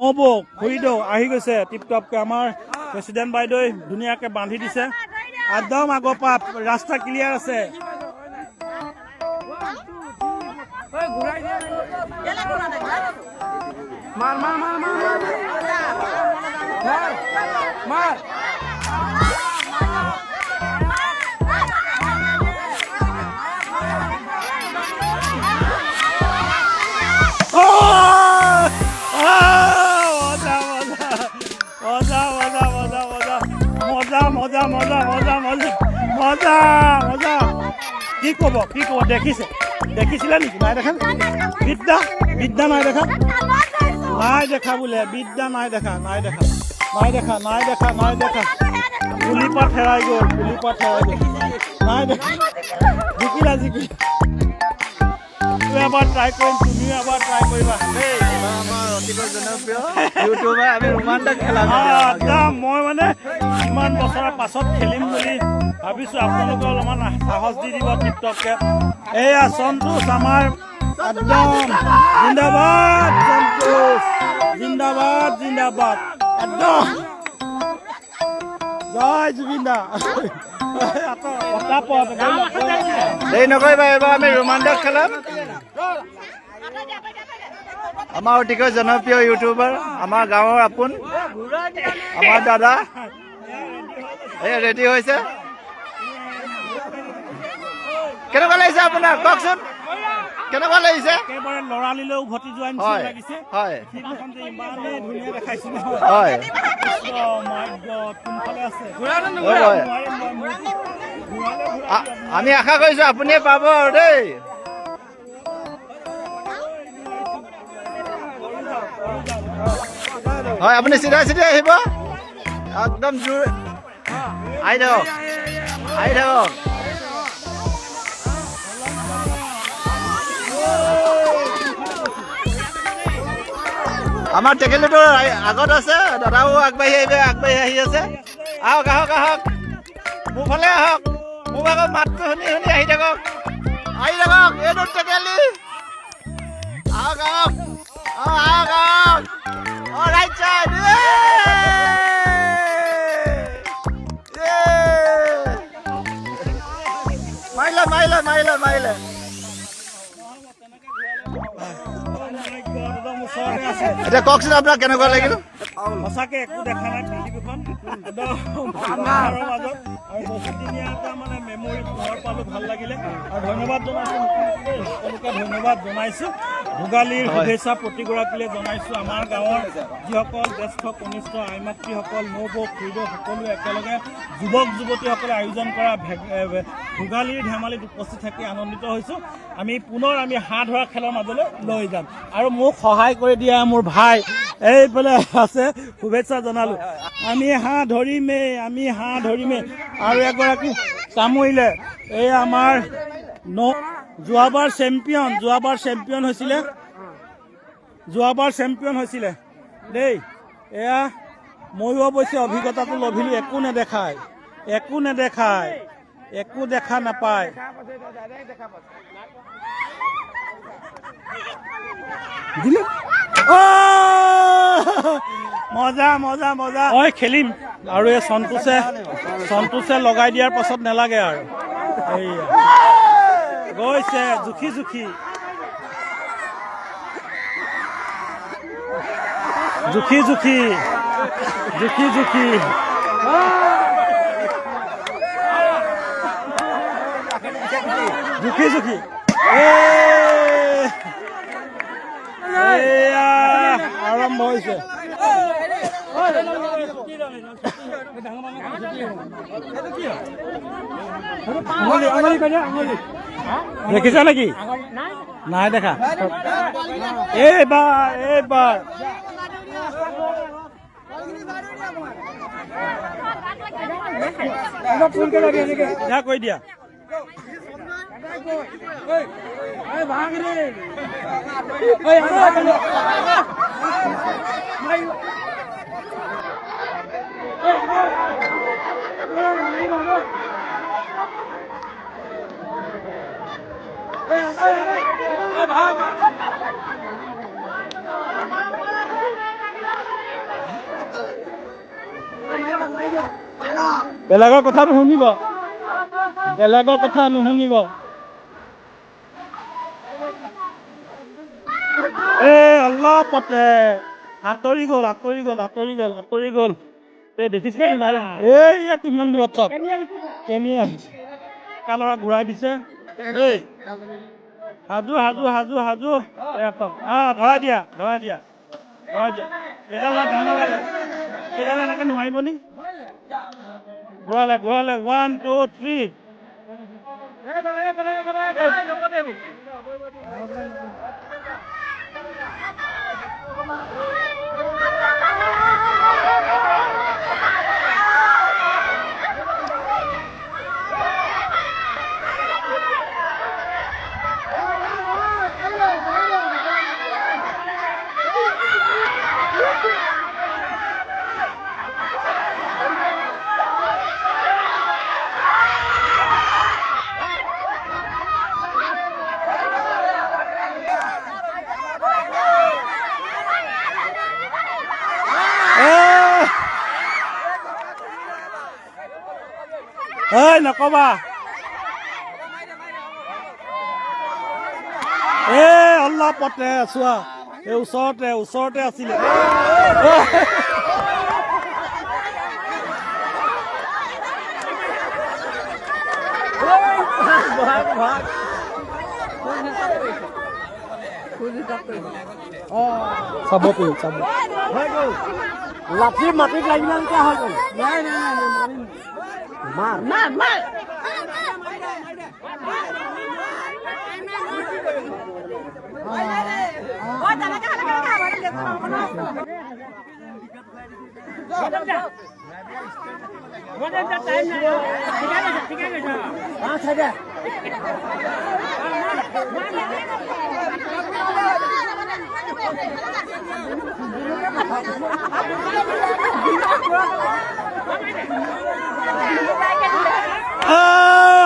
নবৌ খুৰীদেউ আহি গৈছে টিপটপকে আমাৰ প্ৰেচিডেণ্ট বাইদেউ ধুনীয়াকে বান্ধি দিছে একদম আগৰ পৰা ৰাস্তা ক্লিয়াৰ আছে মজা মজা মজা মজা মজা মজা কি কব দেখিছিলে নেকি নাই দেখা বিদ্যা নাই দেখা বোলে বিদ্যা নাই দেখা পুলিপাত হেৰাই গ'ল নাই দেখা জিকিলা এবাৰ ট্ৰাই কৰিম তুমিও এবাৰ ট্ৰাই কৰিবা মই মানে ইমান বছৰৰ পাছত খেলিম বুলি ভাবিছো আপোনালোকে অলপমান সাহস দি দিব টিপটপকে এয়া সন্তোষ আমাৰ একদম জিন্দাবাদ সন্তোষ জিন্দাবাদ একদম জয় জুবিন দা দেৰি নকৰিবা এবাৰ আমি ৰোমাঞ্চক খেলাম আমাৰ অতিকৈ জনপ্ৰিয় ইউটিউবাৰ আমাৰ গাঁৱৰ আপোন আমাৰ দাদা ৰেডি হৈছে কেনেকুৱা লাগিছে আপোনাৰ কওকচোন কেনেকুৱা লাগিছে একেবাৰে লৰালিলৈ উভতি যোৱা নিচিনা লাগিছে হয় ইমানেই ধুনীয়া দেখাইছিল হয় আমি আশা কৰিছো আপুনিয়ে পাব আৰু দেই হয় আপুনি চিধা আহিব একদম জোৰ আহি থাকক আমাৰ টেকেলিটোৰ আগত আছে দাদাও আগবাঢ়ি আহি আছে আহক মোৰ ফালে আহক মোৰ ভাগৰ মাতটো শুনি আহি থাকক এইটো টেকেলি আহক ৰাইট চাইড মাৰিলে এতিয়া কওকচোন আপোনাক কেনেকুৱা লাগিল সঁচাকে একো দেখা নাই পৃথিৱীখন মাজত আৰু বহুদিনীয়া এটা মানে মেমৰি ঘৰ পালো ভাল লাগিলে আৰু ধন্যবাদ জনাইছো ভোগালীৰ শুভেচ্ছা প্ৰতিগৰাকীলৈ জনাইছো আমাৰ গাঁৱৰ যিসকল জ্যেষ্ঠ কনিষ্ঠ আই মাতৃসকল নবৌ খুৰীদেউ সকলোৱে একেলগে যুৱক যুৱতীসকলে আয়োজন কৰা ভোগালীৰ ধেমালিত উপস্থিত থাকি আনন্দিত হৈছো পুনৰ আমি হাঁহ ধৰা খেলৰ মাজলৈ লৈ যাম আৰু মোক সহায় কৰি দিয়া মোৰ ভাই এইফালে আছে শুভেচ্ছা জনালো আমি হাঁহ ধৰিমেই আৰু এগৰাকী চামুৰিলে এই আমাৰ যোৱাবাৰ চেম্পিয়ন হৈছিলে দেই এয়া ময়ো অৱশ্যে অভিজ্ঞতাটো লভিলো একো দেখা নাপায় মজা মই খেলিম আৰু এই সন্তোষে লগাই দিয়াৰ পাছত নালাগে আৰু গৈছে জুখি জুখি আৰম্ভ হৈছে দেখিছা নেকি নাই দেখা এইবাৰ কৈ দিয়া বেলেগৰ কথা নুশুনিব, বেলেগৰ কথা নুশুনিব। অলপতে আঁতৰি গ'ল, আঁতৰি গ'ল, আঁতৰি গ'ল, আঁতৰি গ'ল। দেখিছে ইয়াত ইমান দূৰত চব কেনিয়ান কালৰা ঘূৰাই দিছে। এই সাজু সাজু সাজু সাজু ধৰাই দিয়া, ধৰাই দিয়া, ধৰাই দিয়া। এডাল এনেকে নোৱাৰিব নি? ঘূৰালে ঘূৰালে 1 2 3 নকবা। অলপতে চোৱা, এই ওচৰতে ওচৰতে আছিলে। চাব চাব লাঠি মাটিত লাগিলে হৈ গ'ল। মাৰ মাৰ মাৰ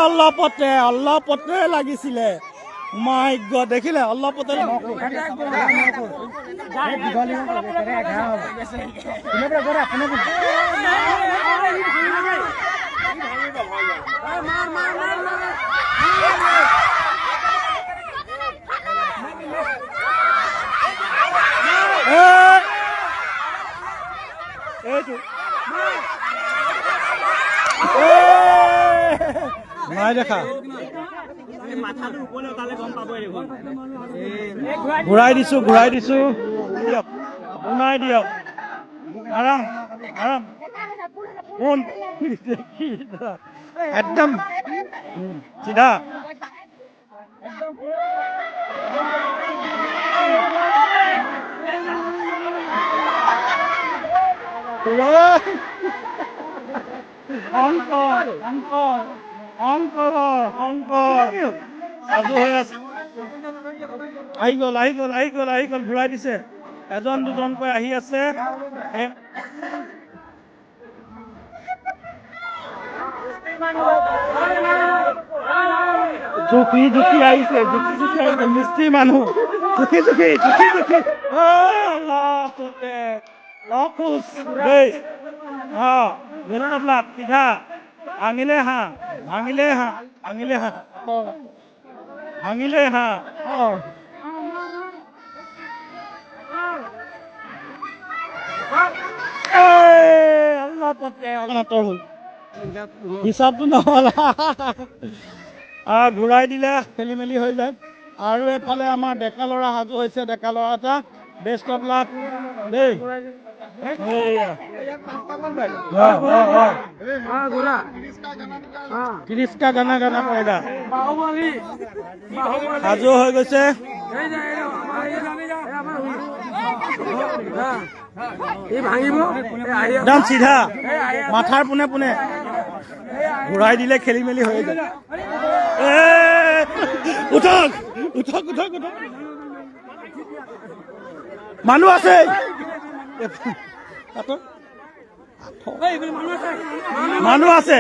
অলপতে অলপতে লাগিছিলে। মাই গড, দেখিলে অলপতে নাই দেখা। ঘূৰাই দিছো, ঘূৰাই দিছো, দিয়ক শুনাই দিয়ক। আৰাম আৰাম একদম চিধা। শংকৰ শংকৰ শংকৰ শংকৰ সাজু হৈ আছে। আহি গ'ল আহি গ'ল আহি গ'ল আহি গ'ল, ঘূৰাই দিছে। এজন দুজনকৈ আহি আছে। জুখি জুখি আহিছে, জুখি জুখি আহিছে, মিস্ত্ৰী মানুহ জুখি জুখি জুখি জুখি লখোজ দেই। পিঠা ভাঙিলে হাঁহ, ভাঙিলে হাঁহ, ভাঙিলে হাঁহ, ভাঙিলে হাঁহ। হিচাপটো নহ'ল, ঘূৰাই দিলে খেলি মেলি হৈ যায়। আৰু এফালে আমাৰ ডেকা ল'ৰা সাজু হৈছে, ডেকা ল'ৰা এটা। বেষ্ট অফ লাক দেই। ত্ৰিশটা গানা গানা পইদা সাজু হৈ গৈছে। একদম চিধা, মাথাৰ পোনে পোনে ঘূৰাই দিলে খেলি মেলি হৈ যায়। উঠক উঠক উঠক উঠক, মানুহ আছে, মানুহ আছে।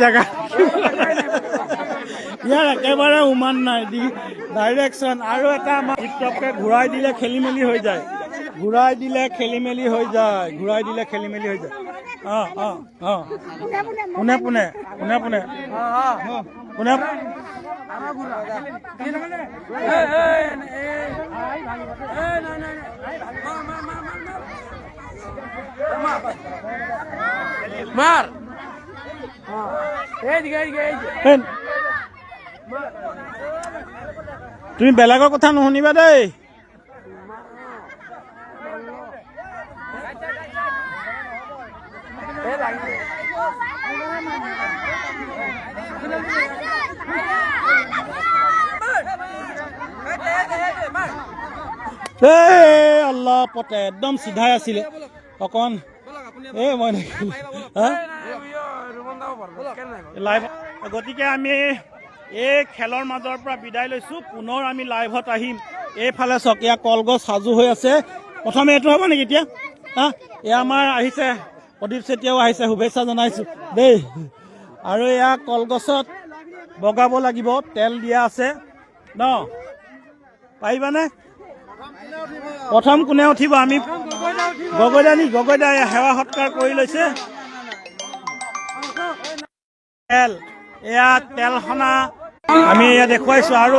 জেগা ইয়াৰ একেবাৰে উমান নাই, ডাইৰেকশ্যন আৰু এটা আমাৰ টিকটককে ঘূৰাই দিলে খেলি মেলি হৈ যায়। ঘূৰাই দিলে খেলি মেলি হৈ যায়, ঘূৰাই দিলে খেলি মেলি হৈ যায়। পোনে পোনে পোনে পোনে পোনে মার তুমি বেলেগৰ কথা নুশুনিবা দেই। আল্লাহ পতে একদম চিধাই আছিলে অকণ মই লাইভ। গতিকে আমি এই খেলৰ মাজৰ পৰা বিদায় লৈছো, পুনৰ আমি লাইভত আহিম। এইফালে চক এয়া কলগছ সাজু হৈ আছে। প্ৰথমে এইটো হ'ব নেকি এতিয়া? এয়া আমাৰ আহিছে প্ৰদীপ চেতিয়াও আহিছে, শুভেচ্ছা জনাইছো দেই। আৰু এয়া কলগছত বগাব লাগিব, তেল দিয়া আছে ন, পাৰিবানে? প্ৰথম কোনে উঠিব? আমি গগৈদাই সেৱা সৎকাৰ কৰি লৈছে। তেল এয়া তেল সনা আমি এয়া দেখুৱাইছো আৰু